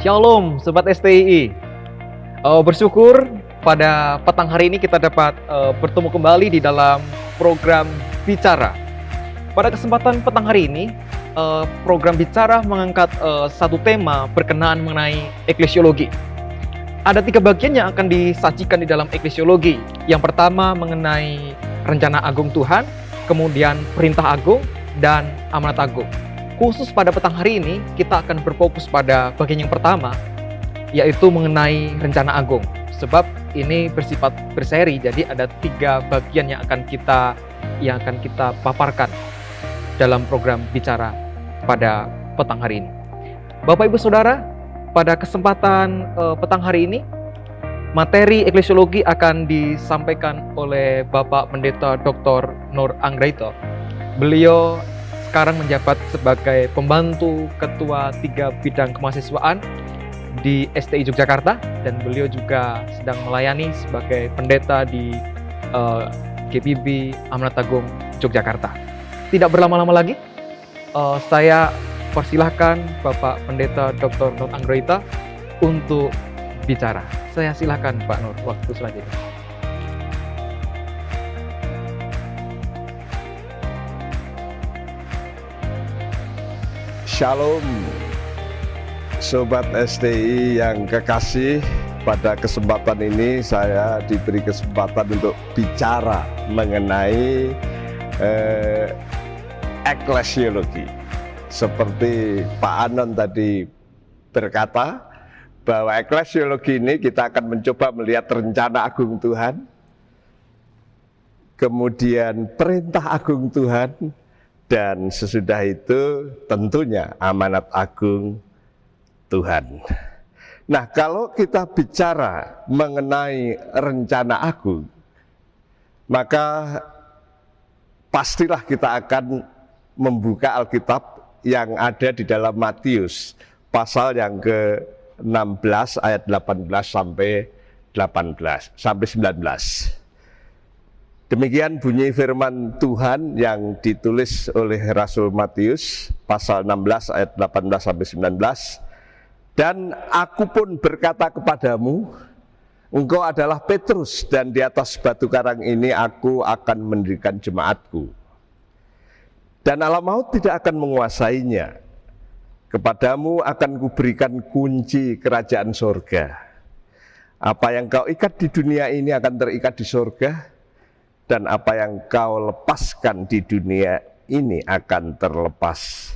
Shalom Sobat STII. Bersyukur pada petang hari ini kita dapat bertemu kembali di dalam program Bicara. Pada kesempatan petang hari ini, program Bicara mengangkat satu tema berkenaan mengenai eklesiologi. Ada 3 bagian yang akan disajikan di dalam eklesiologi. Yang pertama mengenai rencana agung Tuhan, kemudian perintah agung, dan amanat agung. Khusus pada petang hari ini, kita akan berfokus pada bagian yang pertama, yaitu mengenai rencana agung. Sebab ini bersifat berseri, jadi ada 3 bagian yang akan kita paparkan dalam program Bicara pada petang hari ini. Bapak Ibu Saudara, pada kesempatan petang hari ini, materi eklesiologi akan disampaikan oleh Bapak Pendeta Dr. Nur Anggraito. Beliau sekarang menjabat sebagai pembantu ketua 3 bidang kemahasiswaan di STI Yogyakarta, dan beliau juga sedang melayani sebagai pendeta di GPB Amanat Agung Yogyakarta. Tidak berlama-lama lagi, saya persilahkan Bapak Pendeta Dr. Nur Anggraito untuk bicara. Saya silakan Pak Nur, waktu selanjutnya. Shalom Sobat STI yang kekasih, pada kesempatan ini saya diberi kesempatan untuk bicara mengenai eklesiologi. Seperti Pak Anon tadi berkata, bahwa eklesiologi ini kita akan mencoba melihat rencana agung Tuhan, kemudian perintah agung Tuhan, dan sesudah itu tentunya amanat agung Tuhan. Nah, kalau kita bicara mengenai rencana agung, maka pastilah kita akan membuka Alkitab yang ada di dalam Matius pasal yang ke-16 ayat 18 sampai 19. Demikian bunyi firman Tuhan yang ditulis oleh Rasul Matius pasal 16 ayat 18 sampai 19. Dan aku pun berkata kepadamu, engkau adalah Petrus, dan di atas batu karang ini aku akan mendirikan jemaatku. Dan alam maut tidak akan menguasainya. Kepadamu akan kuberikan kunci kerajaan sorga. Apa yang kau ikat di dunia ini akan terikat di sorga, dan apa yang kau lepaskan di dunia ini akan terlepas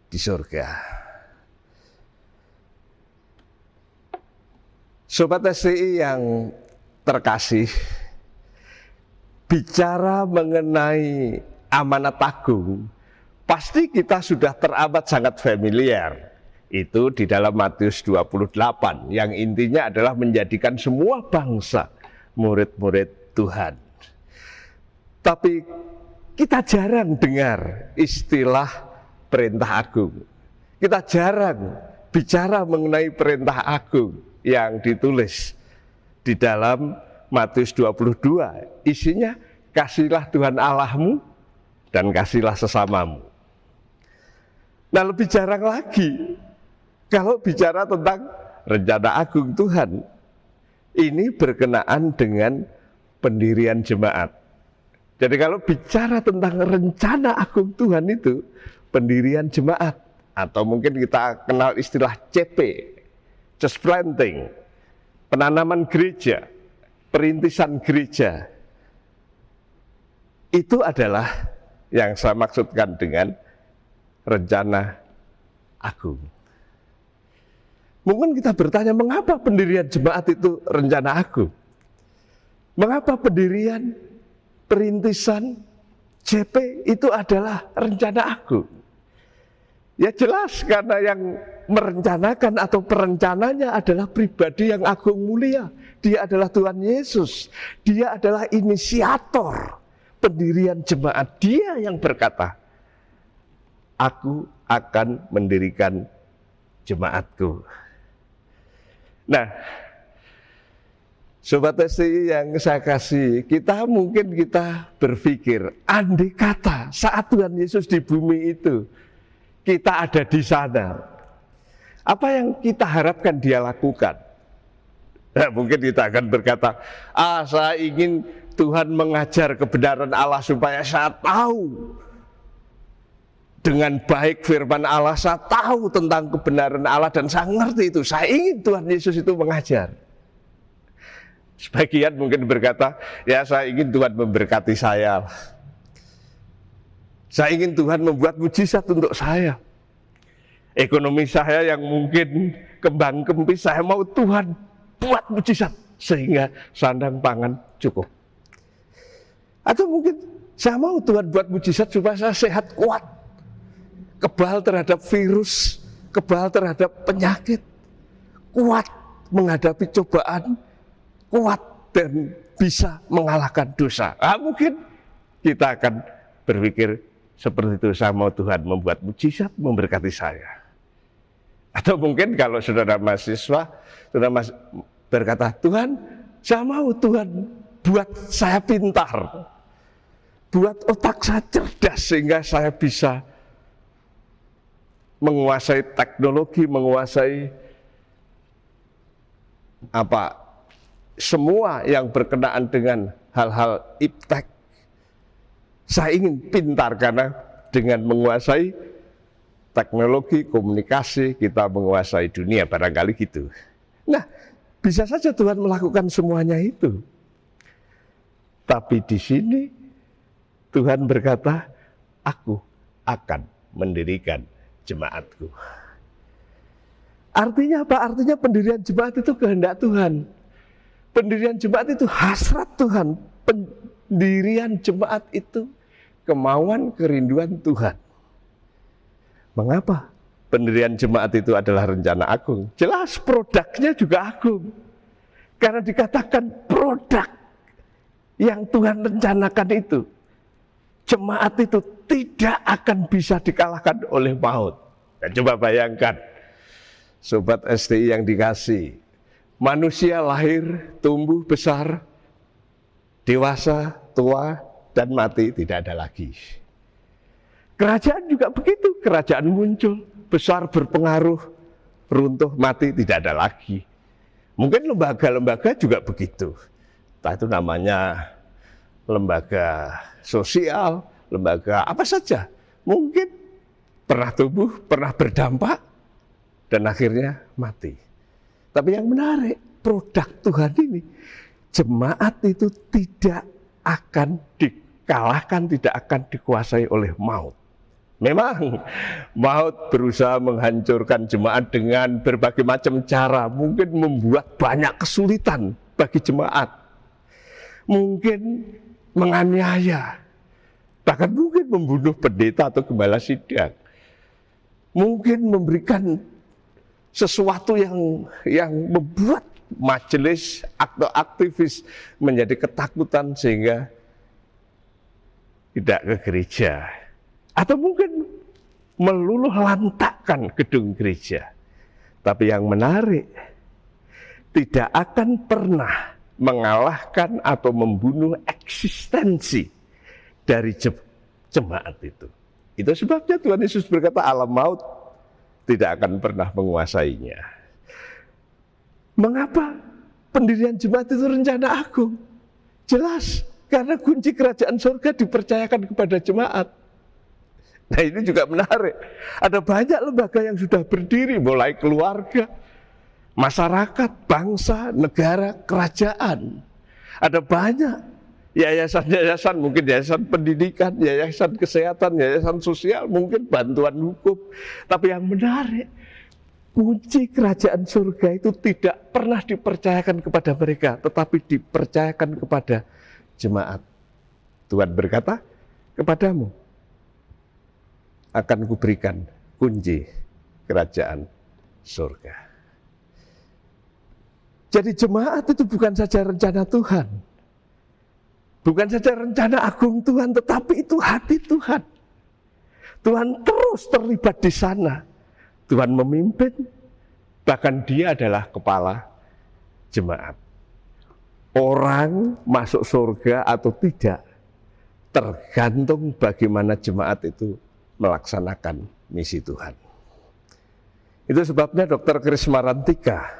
di surga. Sobat STI yang terkasih, bicara mengenai amanat agung, pasti kita sudah teramat sangat familiar. Itu di dalam Matius 28, yang intinya adalah menjadikan semua bangsa murid-murid Tuhan. Tapi kita jarang dengar istilah perintah agung. Kita jarang bicara mengenai perintah agung yang ditulis di dalam Matius 22. Isinya, kasihlah Tuhan Allahmu dan kasihlah sesamamu. Nah, lebih jarang lagi kalau bicara tentang rencana agung Tuhan. Ini berkenaan dengan pendirian jemaat. Jadi kalau bicara tentang rencana agung Tuhan itu pendirian jemaat, atau mungkin kita kenal istilah CP, church planting, penanaman gereja, perintisan gereja. Itu adalah yang saya maksudkan dengan rencana agung. Mungkin kita bertanya, mengapa pendirian jemaat itu rencana agung? Mengapa pendirian, perintisan, JP itu adalah rencana agung? Ya jelas, karena yang merencanakan atau perencananya adalah pribadi yang agung mulia. Dia adalah Tuhan Yesus. Dia adalah inisiator pendirian jemaat. Dia yang berkata, aku akan mendirikan jemaatku. Nah, Sobat STI yang saya kasih, kita berpikir, andai kata saat Tuhan Yesus di bumi itu, kita ada di sana. Apa yang kita harapkan dia lakukan? Nah, mungkin kita akan berkata, saya ingin Tuhan mengajar kebenaran Allah supaya saya tahu dengan baik firman Allah, saya tahu tentang kebenaran Allah dan saya ngerti itu. Saya ingin Tuhan Yesus itu mengajar. Sebagian mungkin berkata, ya saya ingin Tuhan memberkati saya. Saya ingin Tuhan membuat mujizat untuk saya. Ekonomi saya yang mungkin kembang kempis, saya mau Tuhan buat mujizat sehingga sandang pangan cukup. Atau mungkin saya mau Tuhan buat mujizat supaya saya sehat, kuat, kebal terhadap virus, kebal terhadap penyakit, kuat menghadapi cobaan, kuat dan bisa mengalahkan dosa. Mungkin kita akan berpikir seperti itu, saya mau Tuhan membuat mujizat memberkati saya. Atau mungkin kalau saudara mahasiswa, saudara berkata, Tuhan, saya mau Tuhan buat saya pintar, buat otak saya cerdas sehingga saya bisa menguasai teknologi, menguasai semua yang berkenaan dengan hal-hal iptek. Saya ingin pintar karena dengan menguasai teknologi, komunikasi, kita menguasai dunia, barangkali gitu. Nah, bisa saja Tuhan melakukan semuanya itu. Tapi di sini Tuhan berkata, aku akan mendirikan jemaatku. Artinya apa? Artinya pendirian jemaat itu kehendak Tuhan. Pendirian jemaat itu hasrat Tuhan. Pendirian jemaat itu kemauan, kerinduan Tuhan. Mengapa pendirian jemaat itu adalah rencana agung? Jelas produknya juga agung. Karena dikatakan produk yang Tuhan rencanakan itu, jemaat itu tidak akan bisa dikalahkan oleh maut. Dan coba bayangkan, sobat STI yang dikasih, manusia lahir, tumbuh, besar, dewasa, tua, dan mati tidak ada lagi. Kerajaan juga begitu, kerajaan muncul, besar, berpengaruh, runtuh, mati, tidak ada lagi. Mungkin lembaga-lembaga juga begitu. Entah itu namanya lembaga sosial, lembaga apa saja. Mungkin pernah tumbuh, pernah berdampak, dan akhirnya mati. Tapi yang menarik, produk Tuhan ini, jemaat itu tidak akan dikalahkan, tidak akan dikuasai oleh maut. Memang maut berusaha menghancurkan jemaat dengan berbagai macam cara, mungkin membuat banyak kesulitan bagi jemaat, mungkin menganiaya, bahkan mungkin membunuh pendeta atau gembala sidang, mungkin memberikan sesuatu yang membuat majelis atau aktivis menjadi ketakutan sehingga tidak ke gereja. Atau mungkin meluluh lantakkan gedung gereja. Tapi yang menarik, tidak akan pernah mengalahkan atau membunuh eksistensi dari jemaat itu. Itu sebabnya Tuhan Yesus berkata, alam maut tidak akan pernah menguasainya. Mengapa pendirian jemaat itu rencana agung? Jelas, karena kunci kerajaan surga dipercayakan kepada jemaat. Nah, ini juga menarik. Ada banyak lembaga yang sudah berdiri, mulai keluarga, masyarakat, bangsa, negara, kerajaan. Ada banyak yayasan-yayasan, mungkin yayasan pendidikan, yayasan kesehatan, yayasan sosial, mungkin bantuan hukum. Tapi yang menarik, kunci kerajaan surga itu tidak pernah dipercayakan kepada mereka, tetapi dipercayakan kepada jemaat. Tuhan berkata, kepadamu akan kuberikan kunci kerajaan surga. Jadi jemaat itu bukan saja rencana Tuhan, bukan saja rencana agung Tuhan, tetapi itu hati Tuhan. Tuhan terus terlibat di sana. Tuhan memimpin, bahkan Dia adalah kepala jemaat. Orang masuk surga atau tidak tergantung bagaimana jemaat itu melaksanakan misi Tuhan. Itu sebabnya Dr. Krisma Rantika,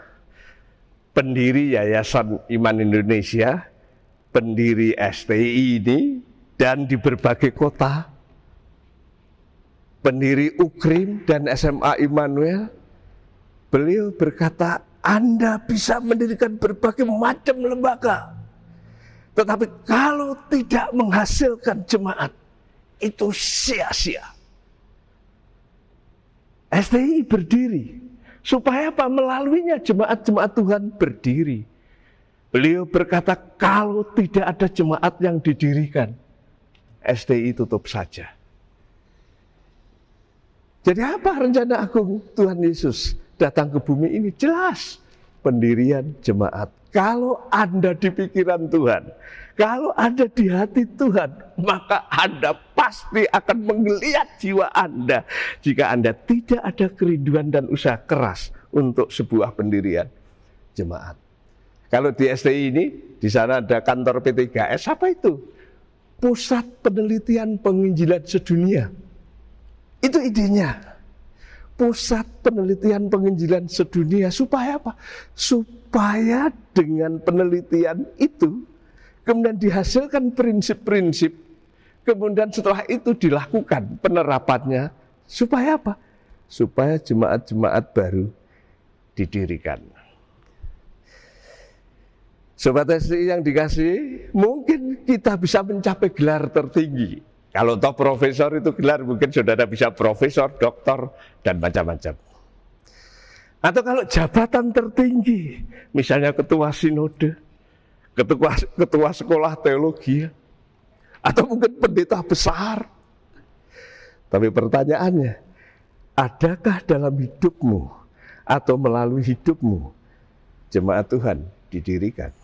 pendiri Yayasan Iman Indonesia, pendiri STI ini, dan di berbagai kota, pendiri UKRIM dan SMA Immanuel, beliau berkata, Anda bisa mendirikan berbagai macam lembaga, tetapi kalau tidak menghasilkan jemaat, itu sia-sia. STI berdiri, supaya apa? Melaluinya jemaat-jemaat Tuhan berdiri. Beliau berkata, kalau tidak ada jemaat yang didirikan, STI tutup saja. Jadi apa rencana agung Tuhan Yesus datang ke bumi ini? Jelas, pendirian jemaat. Kalau Anda di pikiran Tuhan, kalau Anda di hati Tuhan, maka Anda pasti akan menggeliat jiwa Anda jika Anda tidak ada kerinduan dan usaha keras untuk sebuah pendirian jemaat. Kalau di STI ini, di sana ada kantor P3S, apa itu? Pusat Penelitian Penginjilan Sedunia. Itu idenya. Pusat Penelitian Penginjilan Sedunia. Supaya apa? Supaya dengan penelitian itu, kemudian dihasilkan prinsip-prinsip, kemudian setelah itu dilakukan penerapannya. Supaya apa? Supaya jemaat-jemaat baru didirikan. Sobat STI yang dikasihi, mungkin kita bisa mencapai gelar tertinggi. Kalau toh profesor itu gelar, mungkin saudara bisa profesor, doktor, dan macam-macam. Atau kalau jabatan tertinggi, misalnya ketua sinode, ketua sekolah teologi, atau mungkin pendeta besar. Tapi pertanyaannya, adakah dalam hidupmu atau melalui hidupmu jemaat Tuhan didirikan?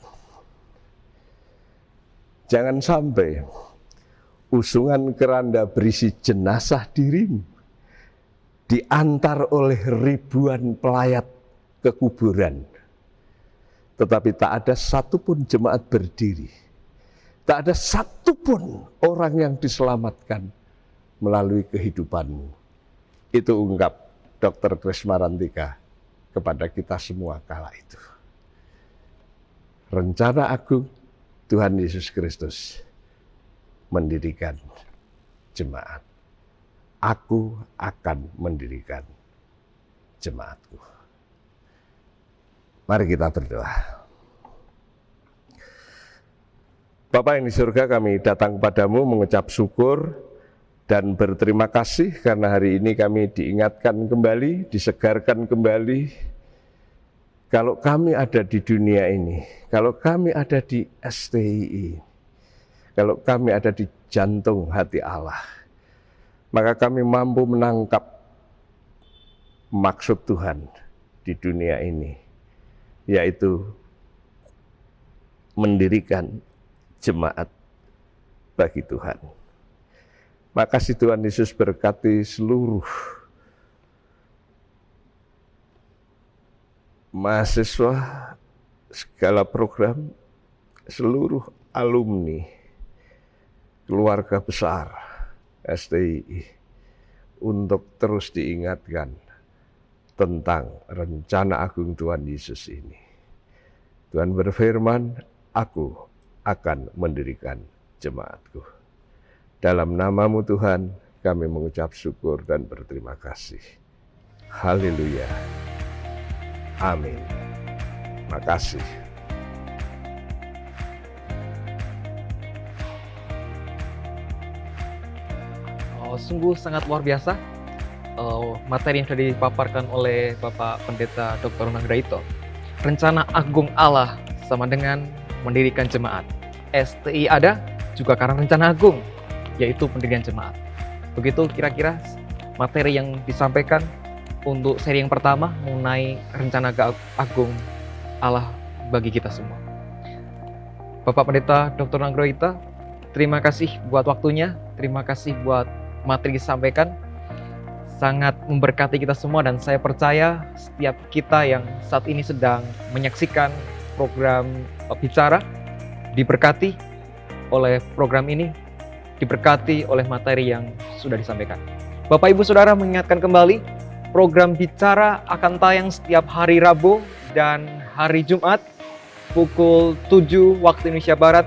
Jangan sampai usungan keranda berisi jenazah dirimu diantar oleh ribuan pelayat ke kuburan, tetapi tak ada satupun jemaat berdiri, tak ada satupun orang yang diselamatkan melalui kehidupanmu. Itu ungkap Dr. Krisma Rantika kepada kita semua kala itu. Rencana agung Tuhan Yesus Kristus mendirikan jemaat. Aku akan mendirikan jemaatku. Mari kita berdoa. Bapa yang di surga, kami datang kepadamu mengucap syukur dan berterima kasih karena hari ini kami diingatkan kembali, disegarkan kembali. Kalau kami ada di dunia ini, kalau kami ada di STI, kalau kami ada di jantung hati Allah, maka kami mampu menangkap maksud Tuhan di dunia ini, yaitu mendirikan jemaat bagi Tuhan. Makasih Tuhan Yesus, berkati seluruh mahasiswa, segala program, seluruh alumni, keluarga besar STI, untuk terus diingatkan tentang rencana agung Tuhan Yesus ini. Tuhan berfirman, aku akan mendirikan jemaatku. Dalam nama-Mu Tuhan, kami mengucap syukur dan berterima kasih. Haleluya. Amin. Makasih. Sungguh sangat luar biasa materi yang sudah dipaparkan oleh Bapak Pendeta Dr. Nagraito. Rencana agung Allah sama dengan mendirikan jemaat. STI ada juga karena rencana agung, yaitu pendirian jemaat. Begitu kira-kira materi yang disampaikan untuk seri yang pertama mengenai rencana agung Allah bagi kita semua. Bapak Pendeta Dr. Nagraito, terima kasih buat waktunya, terima kasih buat materi disampaikan, sangat memberkati kita semua, dan saya percaya setiap kita yang saat ini sedang menyaksikan program Bicara diberkati oleh program ini, diberkati oleh materi yang sudah disampaikan. Bapak Ibu Saudara, mengingatkan kembali program Bicara akan tayang setiap hari Rabu dan hari Jumat pukul 7 waktu Indonesia Barat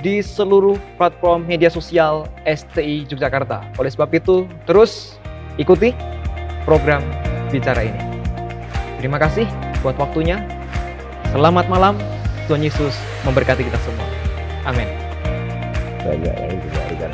di seluruh platform media sosial STI Yogyakarta. Oleh sebab itu, terus ikuti program Bicara ini. Terima kasih buat waktunya. Selamat malam. Tuhan Yesus memberkati kita semua. Amin. Banyak yang juga